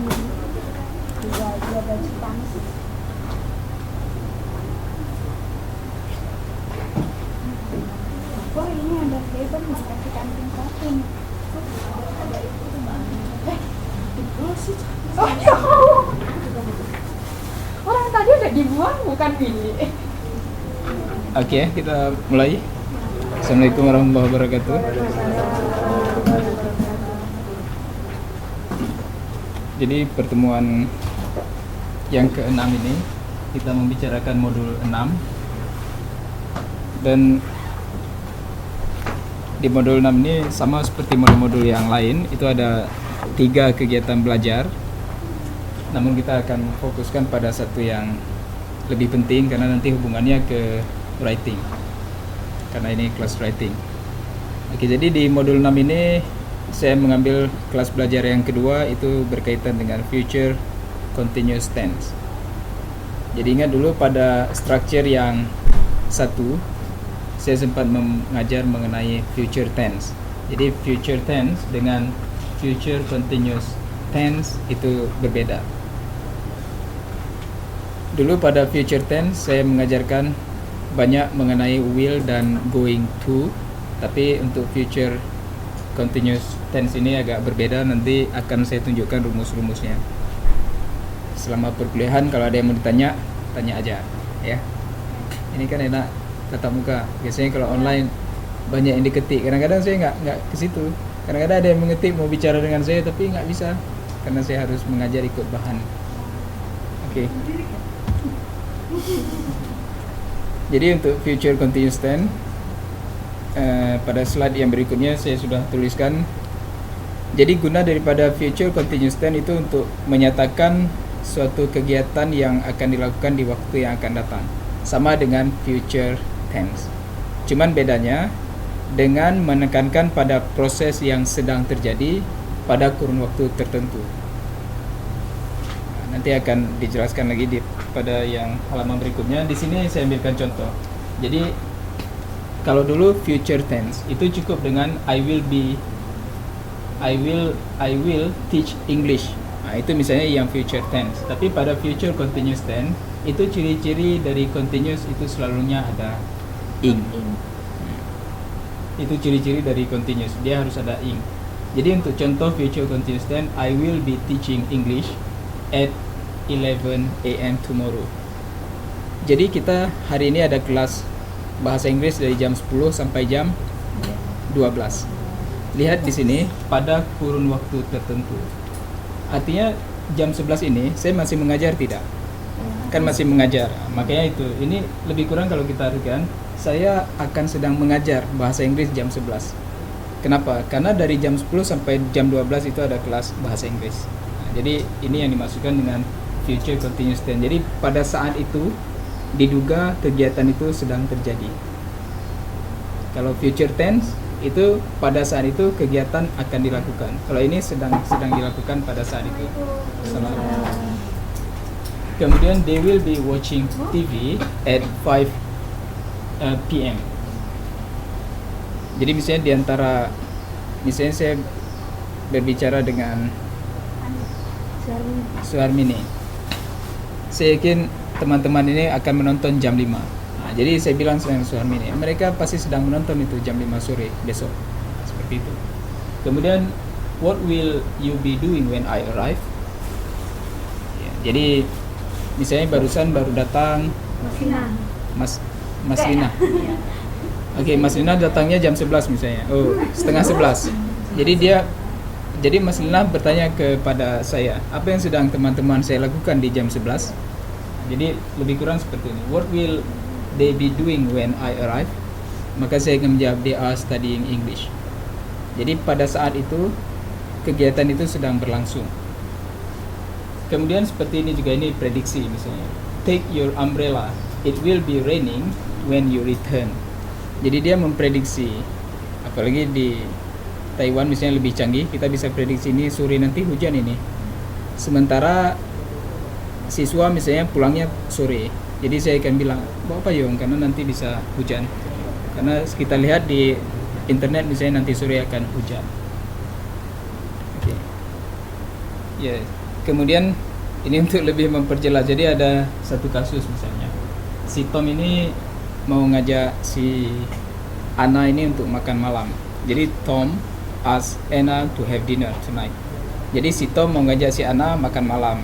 Dua baju panas. Oh ini ada flavor nih kasih kantin kopi. Oh ya. Orang tadi udah dibuang bukan ini. Oke, kita mulai. Assalamualaikum warahmatullahi wabarakatuh. Jadi pertemuan yang ke-6 ini kita membicarakan modul 6. Dan di modul 6 ini sama seperti modul-modul yang lain, itu ada 3 kegiatan belajar. Namun kita akan fokuskan pada satu yang lebih penting karena nanti hubungannya ke writing. Karena ini kelas writing. Oke, jadi di modul 6 ini saya mengambil kelas belajar yang kedua, itu berkaitan dengan future continuous tense. Jadi ingat dulu pada structure yang satu saya sempat mengajar mengenai future tense. Jadi future tense dengan future continuous tense itu berbeda. Dulu pada future tense saya mengajarkan banyak mengenai will dan going to, tapi untuk future continuous tense ini agak berbeda. Nanti akan saya tunjukkan rumus-rumusnya. Selama perkuliahan kalau ada yang mau ditanya, tanya aja ya. Ini kan enak tatap muka. Biasanya kalau online banyak yang diketik. Kadang-kadang saya nggak ke situ. Kadang-kadang ada yang mengetik mau bicara dengan saya tapi nggak bisa karena saya harus mengajar ikut bahan. Oke. Jadi untuk future continuous tense pada slide yang berikutnya saya sudah tuliskan. Jadi guna daripada future continuous tense itu untuk menyatakan suatu kegiatan yang akan dilakukan di waktu yang akan datang. Sama dengan future tense. Cuman bedanya dengan menekankan pada proses yang sedang terjadi pada kurun waktu tertentu. Nanti akan dijelaskan lagi pada yang halaman berikutnya. Di sini saya ambilkan contoh. Jadi kalau dulu future tense itu cukup dengan I will teach English. Nah, itu misalnya yang future tense. Tapi pada future continuous tense itu ciri-ciri dari continuous itu selalunya ada ing. Itu ciri-ciri dari continuous, dia harus ada ing. Jadi untuk contoh future continuous tense, I will be teaching English at 11 AM tomorrow. Jadi kita hari ini ada kelas bahasa Inggris dari jam 10 sampai jam 12. Lihat di sini pada kurun waktu tertentu. Artinya jam 11 ini saya masih mengajar tidak? Kan masih mengajar. Makanya itu, ini lebih kurang kalau kita artikan saya akan sedang mengajar bahasa Inggris jam 11. Kenapa? Karena dari jam 10 sampai jam 12 itu ada kelas bahasa Inggris. Nah, jadi ini yang dimaksudkan dengan future continuous tense. Jadi pada saat itu diduga kegiatan itu sedang terjadi. Kalau future tense itu pada saat itu kegiatan akan dilakukan. Kalau ini sedang dilakukan pada saat itu. Kemudian they will be watching TV at 5 PM. Jadi misalnya misalnya saya berbicara dengan Suharmini. Saya yakin teman-teman ini akan menonton jam 5. Nah, jadi saya bilang dengan Suharmini, mereka pasti sedang menonton itu jam 5 sore besok. Seperti itu. Kemudian what will you be doing when I arrive? Ya, jadi misalnya baru datang Mas Lina. Oke, Mas Lina datangnya jam 11 misalnya. Oh, setengah 11. Jadi Mas Lina bertanya kepada saya, apa yang sedang teman-teman saya lakukan di jam 11? Jadi lebih kurang seperti ini. What will they be doing when I arrive? Maka saya akan menjawab, they are studying English. Jadi pada saat itu kegiatan itu sedang berlangsung. Kemudian seperti ini juga, ini prediksi misalnya. Take your umbrella, it will be raining when you return. Jadi dia memprediksi, apalagi di Taiwan misalnya lebih canggih, kita bisa prediksi ini sore nanti hujan ini. Sementara siswa misalnya pulangnya sore, jadi saya akan bilang bawa payung karena nanti bisa hujan. Karena kita lihat di internet misalnya nanti sore akan hujan. Oke. Ya, Kemudian ini untuk lebih memperjelas, jadi ada satu kasus misalnya si Tom ini mau ngajak si Anna ini untuk makan malam. Jadi Tom ask Anna to have dinner tonight. Jadi si Tom mau ngajak si Anna makan malam.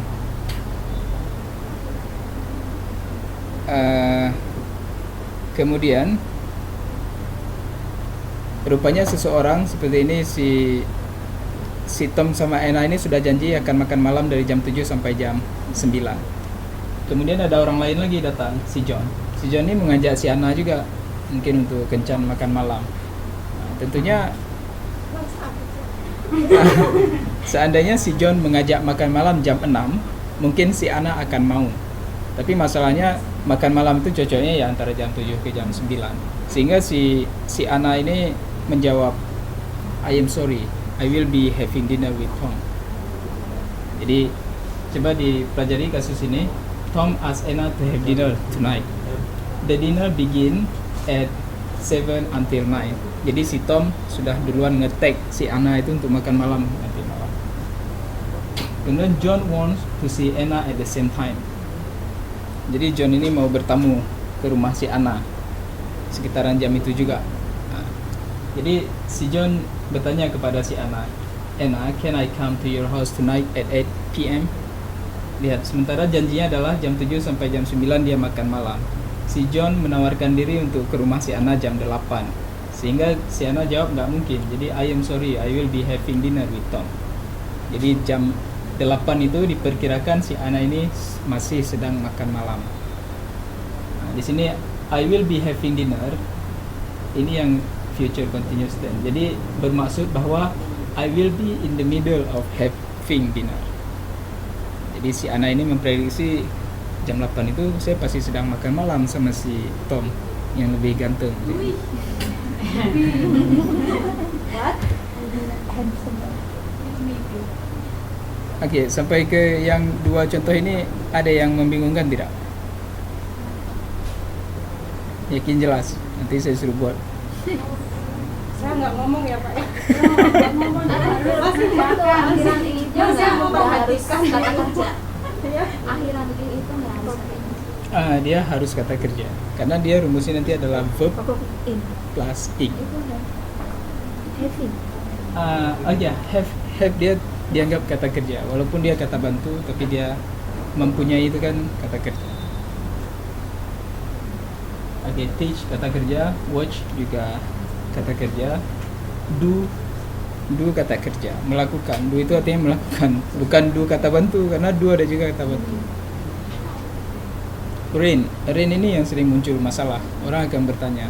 Kemudian rupanya seseorang seperti ini, si Tom sama Anna ini sudah janji akan makan malam dari jam 7 sampai jam 9. Kemudian ada orang lain lagi datang, si John. Si John ini mengajak si Anna juga mungkin untuk kencan makan malam. Nah, tentunya seandainya si John mengajak makan malam jam 6, mungkin si Anna akan mau. Tapi masalahnya makan malam itu cocoknya ya antara jam 7 ke jam 9. Sehingga si Anna ini menjawab, I am sorry, I will be having dinner with Tom. Jadi coba dipelajari kasus ini. Tom asked Anna to have dinner tonight. The dinner begin at 7 until 9. Jadi si Tom sudah duluan nge-tag si Anna itu untuk makan malam nanti malam. Kemudian John wants to see Anna at the same time. Jadi John ini mau bertamu ke rumah si Anna sekitaran jam itu juga. Nah, jadi si John bertanya kepada si Anna, Anna, can I come to your house tonight at 8 p.m? Lihat, sementara janjinya adalah jam 7 sampai jam 9 dia makan malam. Si John menawarkan diri untuk ke rumah si Anna jam 8. Sehingga si Anna jawab nggak mungkin. Jadi I am sorry, I will be having dinner with Tom. Jadi jam 8 itu diperkirakan si Anna ini masih sedang makan malam. Nah, di sini I will be having dinner. Ini yang future continuous tense. Jadi bermaksud bahwa I will be in the middle of having dinner. Jadi si Anna ini memprediksi jam 8 itu saya pasti sedang makan malam sama si Tom yang lebih ganteng. What? Handsome. Oke, sampai ke yang dua contoh ini ada yang membingungkan tidak? Yakin jelas? Nanti saya suruh buat. Saya nggak ngomong ya Pak ya. Masih akhiran ini itu Ya, saya mau nggak harus perhatikan. kata kerja. Ya. Akhiran ini itu nggak harus kata kerja. Dia harus kata kerja karena dia rumusnya nanti adalah verb In plus ing. itu having. Have dia dianggap kata kerja walaupun dia kata bantu, tapi dia mempunyai itu kan kata kerja. Teach kata kerja, watch juga kata kerja, do kata kerja, melakukan. Do itu artinya melakukan, bukan do kata bantu, karena do ada juga kata bantu. Rain ini yang sering muncul masalah. Orang akan bertanya,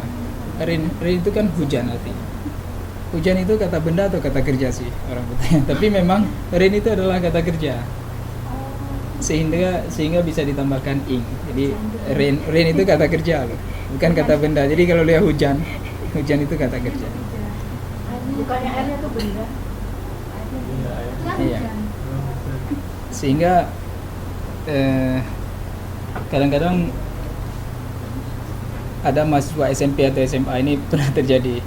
rain itu kan hujan artinya. Hujan itu kata benda atau kata kerja sih, orang bertanya. Tapi memang rain itu adalah kata kerja. Sehingga bisa ditambahkan ing. Jadi rain itu kata kerja loh, bukan kata benda. Jadi kalau lihat hujan itu kata kerja. Bukannya airnya tuh benda. Iya. Sehingga kadang-kadang ada mahasiswa SMP atau SMA ini pernah terjadi,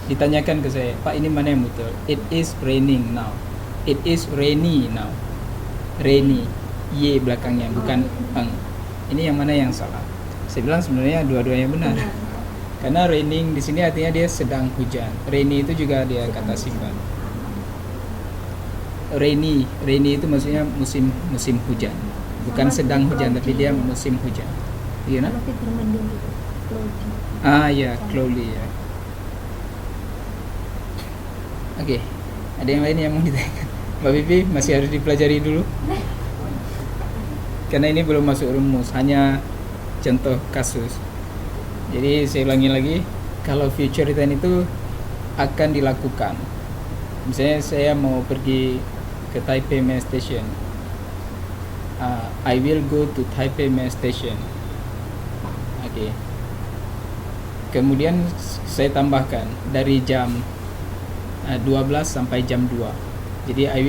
ditanyakan ke saya, Pak ini mana yang betul? It is raining now. It is rainy now. Rainy, y belakangnya, bukan eng. Ini yang mana yang salah? Saya bilang sebenarnya dua-duanya benar. Karena raining di sini artinya dia sedang hujan. Rainy itu juga dia kata sifat. Rainy itu maksudnya musim hujan. Bukan sedang hujan, tapi dia musim hujan. Iya, nah? Seperti bermendung gitu. Ya, cloudy ya. Oke, ada yang lain yang mau ditanyakan? Mbak Bibi masih harus dipelajari dulu. Karena ini belum masuk rumus, hanya contoh kasus. Jadi saya ulangi lagi, kalau future tense itu akan dilakukan. Misalnya saya mau pergi ke Taipei Main Station. I will go to Taipei Main Station. Oke. Kemudian saya tambahkan dari jam 12 sampai jam 2. Jadi I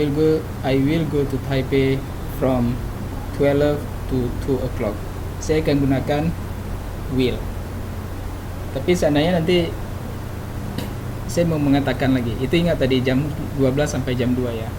will go to Taipei from 12 to 2 o'clock. Saya akan gunakan will. Tapi seandainya nanti saya mau mengatakan lagi, itu ingat tadi jam 12 sampai jam 2 ya.